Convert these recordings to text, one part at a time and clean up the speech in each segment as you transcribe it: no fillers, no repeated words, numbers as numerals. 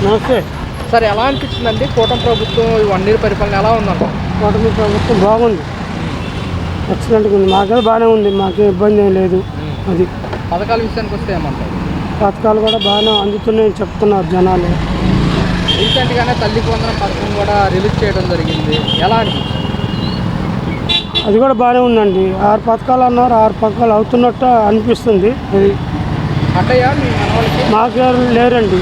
నమస్తే సార్ ఎలా అనిపించిందండి కూటమి ప్రభుత్వం 1 ఇయర్ పరిపాలన ఎలా ఉందంట? కూటమి ప్రభుత్వం బాగుంది, ఎక్సలెంట్గా ఉంది. మాకైతే బాగానే ఉంది, మాకేం ఇబ్బంది ఏం లేదు. అది పథకాల విషయానికి వస్తే ఏమంటారు? పథకాలు కూడా బాగానే అందుతున్నాయని చెప్తున్నారు జనాలు. రీసెంట్గానే తల్లికి వందనం పథకం కూడా రిలీజ్ చేయడం జరిగింది, ఎలా అనిపించింది? అది కూడా బాగానే ఉందండి. 6 పథకాలు అన్నారు, 6 పథకాలు అవుతున్నట్టు అనిపిస్తుంది. అది అట్టయ్యా మీ మనవాళ్ళకి మాకెవరు లేరండి.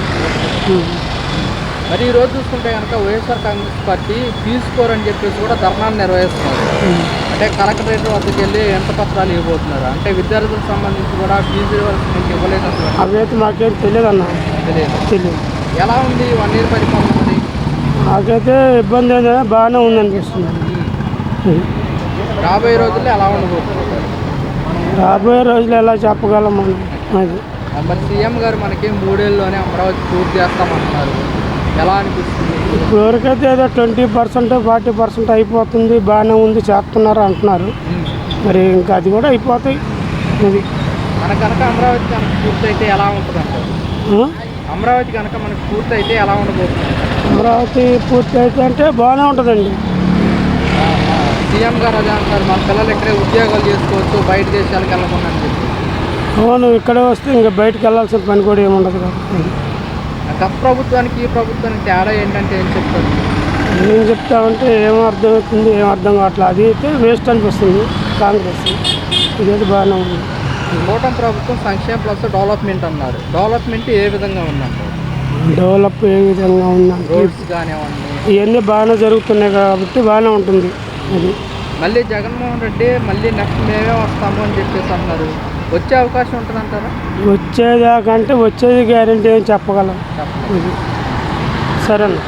మరి ఈరోజు చూసుకుంటే కనుక వైఎస్ఆర్ కాంగ్రెస్ పార్టీ ఫీజు స్కోర్ అని చెప్పేసి కూడా ధర్నాన్ని నిర్వహిస్తున్నారు. అంటే కలెక్టరేట్ వద్దకు వెళ్ళి ఎంత పత్రాలు ఇవ్వబోతున్నారు అంటే విద్యార్థులకు సంబంధించి కూడా ఫీజు మీకు ఇవ్వలేదు అసలు అదైతే మాకేం తెలియదు అన్న, తెలియదు. ఎలా ఉంది 1 ఇయర్ పరిపాలన? మరి నాకైతే ఇబ్బంది అయితే బాగానే ఉందనిపిస్తుంది. రాబోయే రోజుల్లో ఎలా ఉండబోతున్నారు? రాబోయే రోజులు ఎలా చెప్పగలం మనం. అది మరి సీఎం గారు మనకి 3 ఏళ్ళలోనే అమరావతి పూర్తి చేస్తామంటున్నారు, ఎలా అనిపిస్తుంది? ఇప్పటివరకైతే ఏదో 20% 40% అయిపోతుంది, బాగానే ఉంది, చేస్తున్నారు అంటున్నారు. మరి ఇంకా అది కూడా అయిపోతాయి. అది మన కనుక అమరావతి కనుక పూర్తి అయితే ఎలా ఉంటుంది అంటారు? అమరావతి కనుక మనకు పూర్తి అయితే ఎలా ఉండబోతుంది? అమరావతి పూర్తి అయితే అంటే బాగానే ఉంటుందండి. సీఎం గారు అదే అంటారు, మన పిల్లలు ఇక్కడే ఉద్యోగాలు చేసుకోవచ్చు, బయట దేశాలకు వెళ్ళకుండా అని చెప్పి. అవును, ఇక్కడే వస్తే ఇంకా బయటకు వెళ్ళాల్సిన పని కూడా ఏముండదు కదా. గత ప్రభుత్వానికి ఈ ప్రభుత్వానికి తేడా ఏంటంటే ఏం చెప్తారు? ఏం చెప్తామంటే ఏం అర్థమవుతుంది, ఏం అర్థం కావట్లేదు. అది అయితే వేస్ట్ అనిపిస్తుంది కాంగ్రెస్. ఇదైతే బాగానే ఉంది. కూటమి ప్రభుత్వం సంక్షేమ ప్లస్ డెవలప్మెంట్ అన్నారు, డెవలప్మెంట్ ఏ విధంగా ఉందంటారు? డెవలప్ ఏ విధంగా ఉందంటే రోడ్స్ కానివ్వండి ఇవన్నీ బాగానే జరుగుతున్నాయి కాబట్టి బాగానే ఉంటుంది. అది మళ్ళీ జగన్మోహన్ రెడ్డి మళ్ళీ నెక్స్ట్ మేమే వస్తాము అని చెప్పేసి అన్నారు, వచ్చే అవకాశం ఉంటుందంటారా? వచ్చేదాకంటే వచ్చేది గ్యారెంటీ ఏం చెప్పగలం. చెప్పండి. సరేనా.